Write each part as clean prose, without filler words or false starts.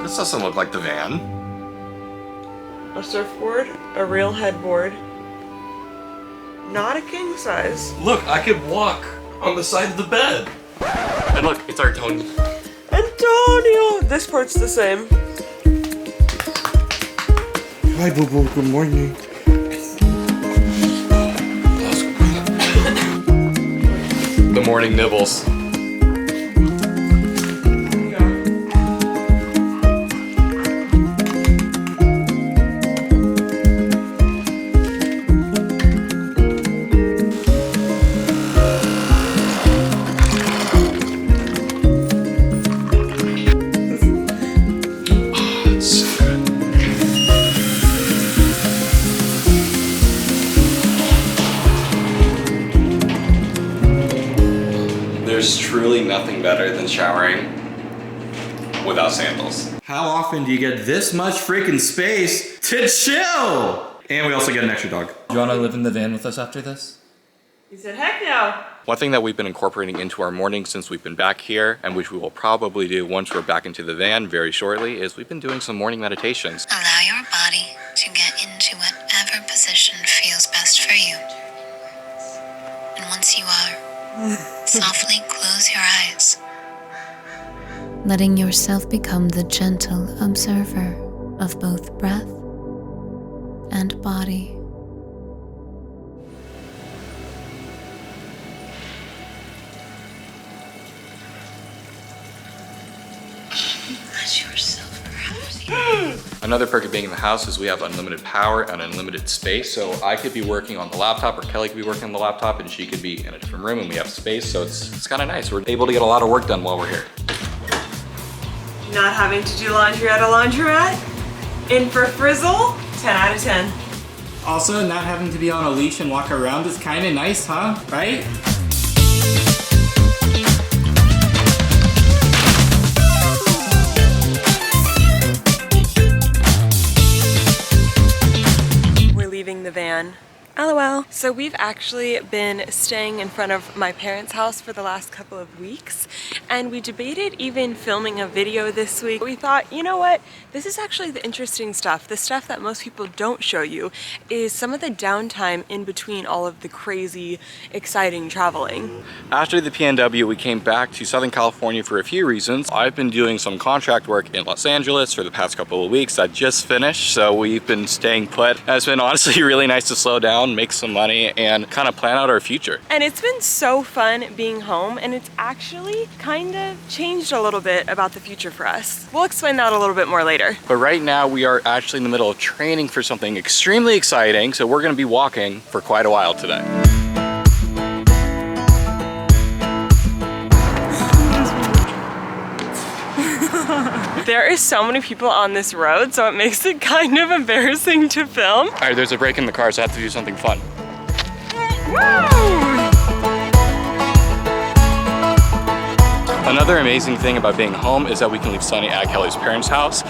This doesn't look like the van. A surfboard, a real headboard. Not a king size. Look, I could walk on the side of the bed. And look, it's our Tony. Antonio! This part's the same. Hi, Boo Boo. Good morning. The morning nibbles. There's truly nothing better than showering without sandals. How often do you get this much freaking space to chill? And we also get an extra dog. Do you want to live in the van with us after this? He said, heck no. One thing that we've been incorporating into our mornings since we've been back here, and which we will probably do once we're back into the van very shortly, is we've been doing some morning meditations. Allow your body to get into whatever position feels best for you. And once you are, softly close your eyes, letting yourself become the gentle observer of both breath and body. Let yourself rest. Another perk of being in the house is we have unlimited power and unlimited space. So I could be working on the laptop, or Kelly could be working on the laptop, and she could be in a different room, and we have space. So it's kind of nice. We're able to get a lot of work done while we're here. Not having to do laundry at a laundromat? In for frizzle? 10 out of 10. Also, not having to be on a leash and walk around is kind of nice, huh? Right? We're leaving the van. LOL. So we've actually been staying in front of my parents' house for the last couple of weeks, and we debated even filming a video this week. We thought, you know what? This is actually the interesting stuff. The stuff that most people don't show you is some of the downtime in between all of the crazy, exciting traveling. After the PNW, we came back to Southern California for a few reasons. I've been doing some contract work in Los Angeles for the past couple of weeks. I just finished, so we've been staying put. And it's been honestly really nice to slow down, make some money, and kind of plan out our future. And it's been so fun being home, and it's actually kind of changed a little bit about the future for us. We'll explain that a little bit more later. But right now we are actually in the middle of training for something extremely exciting, so we're gonna be walking for quite a while today. There are so many people on this road, so it makes it kind of embarrassing to film. All right, there's a break in the car, so I have to do something fun. Woo! Another amazing thing about being home is that we can leave Sonny at Kelly's parents' house.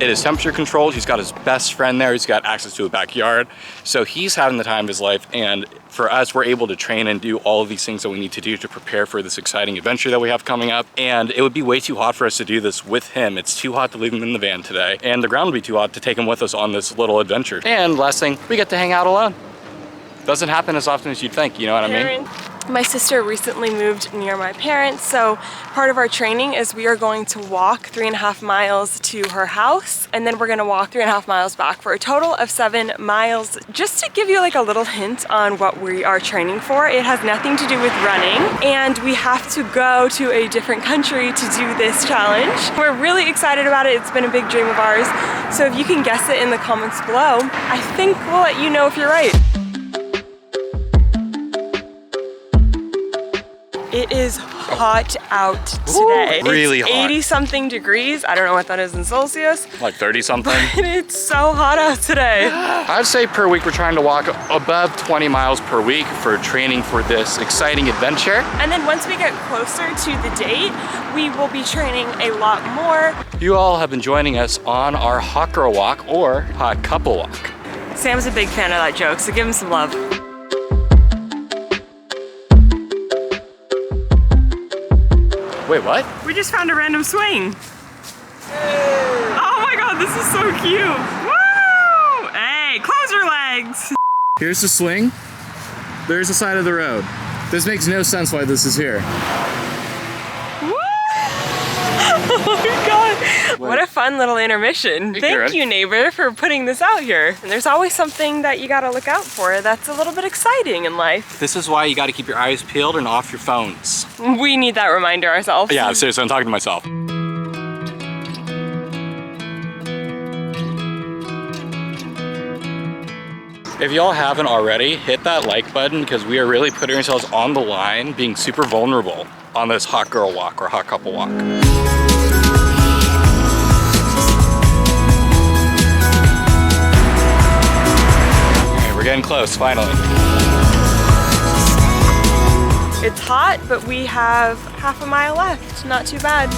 It is temperature controlled. He's got his best friend there. He's got access to a backyard. So he's having the time of his life. And for us, we're able to train and do all of these things that we need to do to prepare for this exciting adventure that we have coming up. And it would be way too hot for us to do this with him. It's too hot to leave him in the van today. And the ground would be too hot to take him with us on this little adventure. And last thing, we get to hang out alone. Doesn't happen as often as you'd think, you know what I mean? My sister recently moved near my parents, so part of our training is we are going to walk 3.5 miles to her house, and then we're gonna walk 3.5 miles back for a total of 7 miles. Just to give you like a little hint on what we are training for, it has nothing to do with running, and we have to go to a different country to do this challenge. We're really excited about it. It's been a big dream of ours, so if you can guess it in the comments below, I think we'll let you know if you're right. It is hot out today. Ooh, really it's hot. 80 something degrees. I don't know what that is in Celsius. Like 30 something. But it's so hot out today. I'd say per week we're trying to walk above 20 miles per week for training for this exciting adventure. And then once we get closer to the date, we will be training a lot more. You all have been joining us on our hot girl walk or hot couple walk. Sam's a big fan of that joke, so give him some love. Wait, what? We just found a random swing. Hey. This is so cute. Woo! Hey, close your legs. Here's the swing. There's the side of the road. This makes no sense why this is here. Oh my god. What a fun little intermission. Thank you, neighbor, for putting this out here. And there's always something that you gotta look out for that's a little bit exciting in life. This is why you gotta keep your eyes peeled and off your phones. We need that reminder ourselves. Yeah, seriously, I'm talking to myself. If y'all haven't already, hit that like button because we are really putting ourselves on the line, being super vulnerable on this hot girl walk or hot couple walk. Okay, we're getting close, finally. It's hot, but we have half a mile left. Not too bad.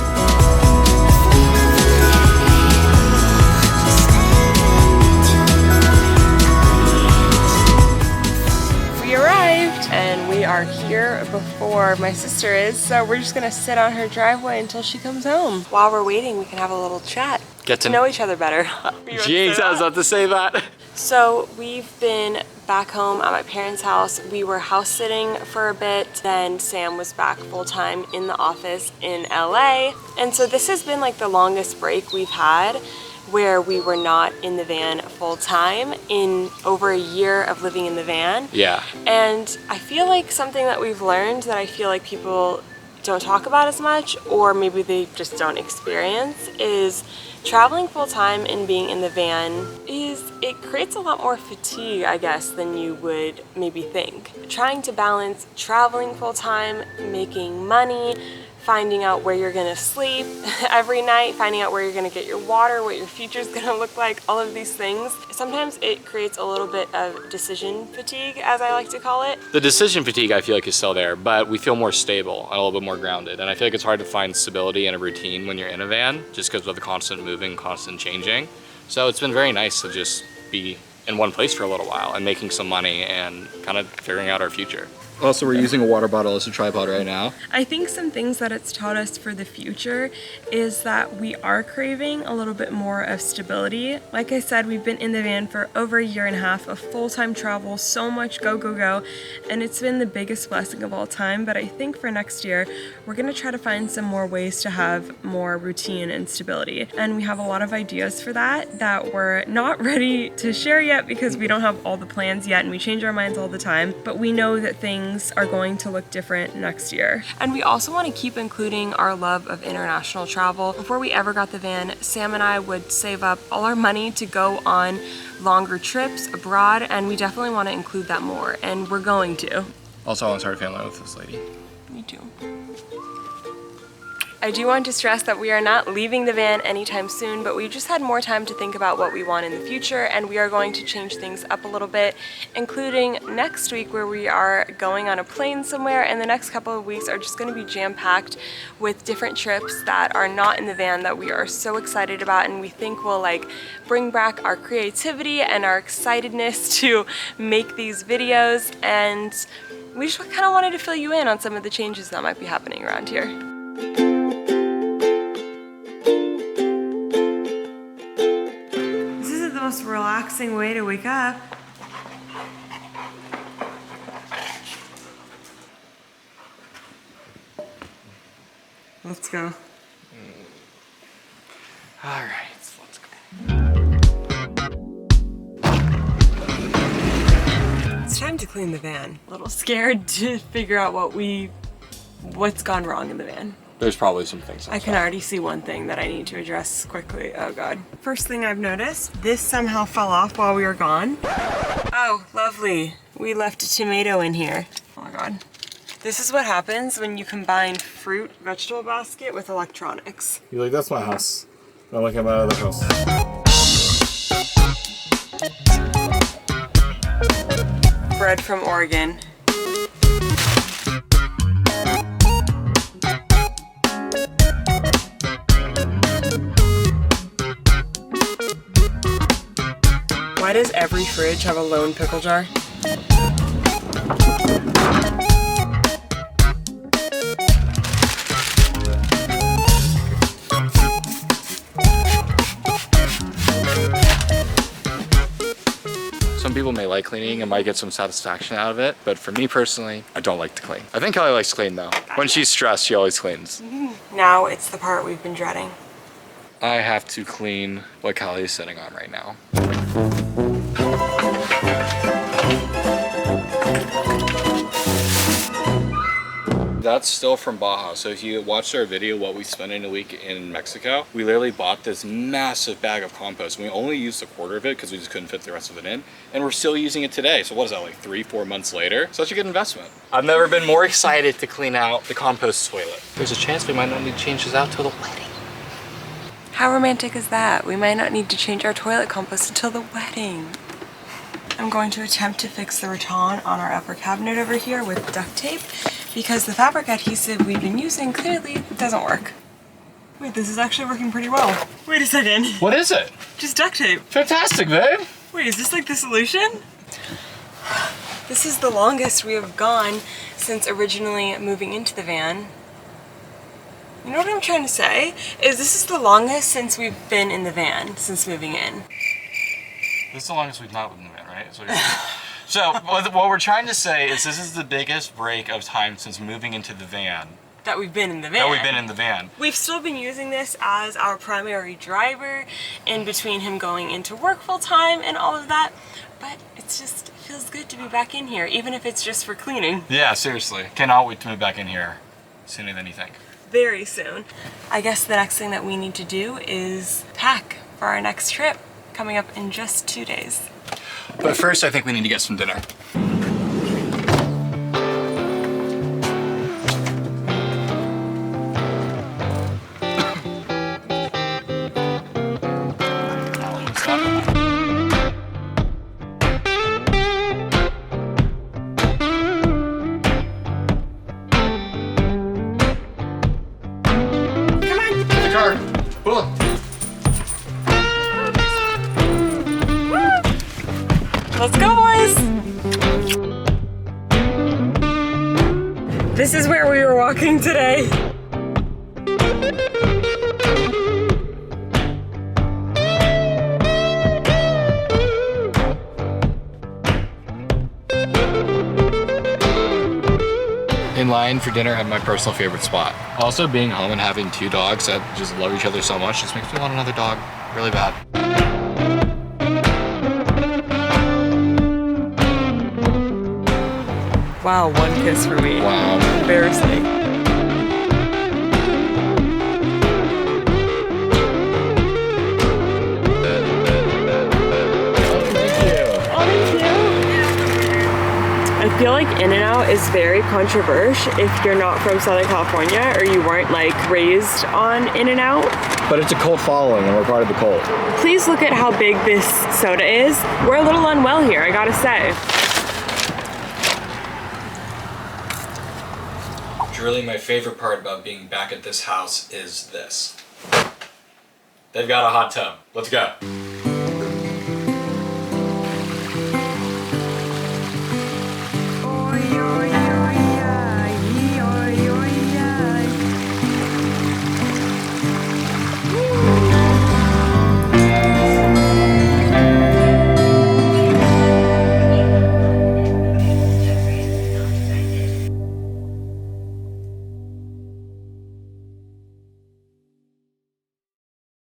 We arrived and we are here before my sister is, so we're just gonna sit on her driveway until she comes home. While we're waiting, we can have a little chat. Get to know each other better. Jeez, I was about to say that. So we've been back home at my parents' house. We were house sitting for a bit, then Sam was back full-time in the office in LA. And so this has been like the longest break we've had where we were not in the van full-time in over a year of living in the van. Yeah. And I feel like something that we've learned that I feel like people don't talk about as much, or maybe they just don't experience, is traveling full-time and being in the van it creates a lot more fatigue, I guess, than you would maybe think. Trying to balance traveling full-time, making money, finding out where you're gonna sleep every night, finding out where you're gonna get your water, what your future's gonna look like, all of these things. Sometimes it creates a little bit of decision fatigue, as I like to call it. The decision fatigue I feel like is still there, but we feel more stable and a little bit more grounded. And I feel like it's hard to find stability and a routine when you're in a van, just because of the constant moving, constant changing. So it's been very nice to just be in one place for a little while and making some money and kind of figuring out our future. Also, we're using a water bottle as a tripod right now. I think some things that it's taught us for the future is that we are craving a little bit more of stability. Like I said, we've been in the van for over a year and a half of full-time travel, so much go, go, go, and it's been the biggest blessing of all time. But I think for next year, we're gonna try to find some more ways to have more routine and stability. And we have a lot of ideas for that we're not ready to share yet because we don't have all the plans yet and we change our minds all the time. But we know that things are going to look different next year. And we also want to keep including our love of international travel. Before we ever got the van, Sam and I would save up all our money to go on longer trips abroad, and we definitely want to include that more, and we're going to. Also, I want to start a family with this lady. Me too. I do want to stress that we are not leaving the van anytime soon, but we just had more time to think about what we want in the future, and we are going to change things up a little bit, including next week where we are going on a plane somewhere, and the next couple of weeks are just going to be jam-packed with different trips that are not in the van that we are so excited about, and we think will like bring back our creativity and our excitedness to make these videos, and we just kind of wanted to fill you in on some of the changes that might be happening around here. Most relaxing way to wake up. Let's go. All right, let's go. It's time to clean the van. A little scared to figure out what's gone wrong in the van. There's probably some things. I can already see one thing that I need to address quickly. Oh God. First thing I've noticed, this somehow fell off while we were gone. Oh, lovely. We left a tomato in here. Oh my God. This is what happens when you combine fruit vegetable basket with electronics. You're like, that's my house. I'm like, I'm out of the house. Bread from Oregon. Why does every fridge have a lone pickle jar? Some people may like cleaning and might get some satisfaction out of it, but for me personally, I don't like to clean. I think Kelly likes to clean though. When she's stressed, she always cleans. Now it's the part we've been dreading. I have to clean what Kelly is sitting on right now. That's still from Baja. So if you watched our video, what we spent in a week in Mexico, we literally bought this massive bag of compost. And we only used a quarter of it because we just couldn't fit the rest of it in. And we're still using it today. So what is that, like 3-4 months later? Such a good investment. I've never been more excited to clean out the compost toilet. There's a chance we might not need to change this out till the wedding. How romantic is that? We might not need to change our toilet compost until the wedding. I'm going to attempt to fix the rattan on our upper cabinet over here with duct tape because the fabric adhesive we've been using clearly doesn't work. Wait, this is actually working pretty well. Wait a second. What is it? Just duct tape. Fantastic, babe. Wait, is this like the solution? This is the longest we have gone since originally moving into the van. You know what I'm trying to say? Is this is the longest since we've been in the van, since moving in. This is the longest we've not been in the van, right? So what we're trying to say is this is the biggest break of time since moving into the van. That we've been in the van. We've still been using this as our primary driver in between him going into work full time and all of that. But it's just, it feels good to be back in here, even if it's just for cleaning. Yeah, seriously. Cannot wait to move back in here sooner than you think. Very soon. I guess the next thing that we need to do is pack for our next trip, coming up in just 2 days. But first, I think we need to get some dinner. Let's go, boys! This is where we were walking today. In line for dinner at my personal favorite spot. Also, being home and having 2 dogs that just love each other so much just makes me want another dog really bad. Wow, 1 kiss for me. Wow. Embarrassing. I feel like In-N-Out is very controversial if you're not from Southern California or you weren't like raised on In-N-Out. But it's a cult following and we're part of the cult. Please look at how big this soda is. We're a little unwell here, I gotta say. Really, my favorite part about being back at this house is this. They've got a hot tub. Let's go.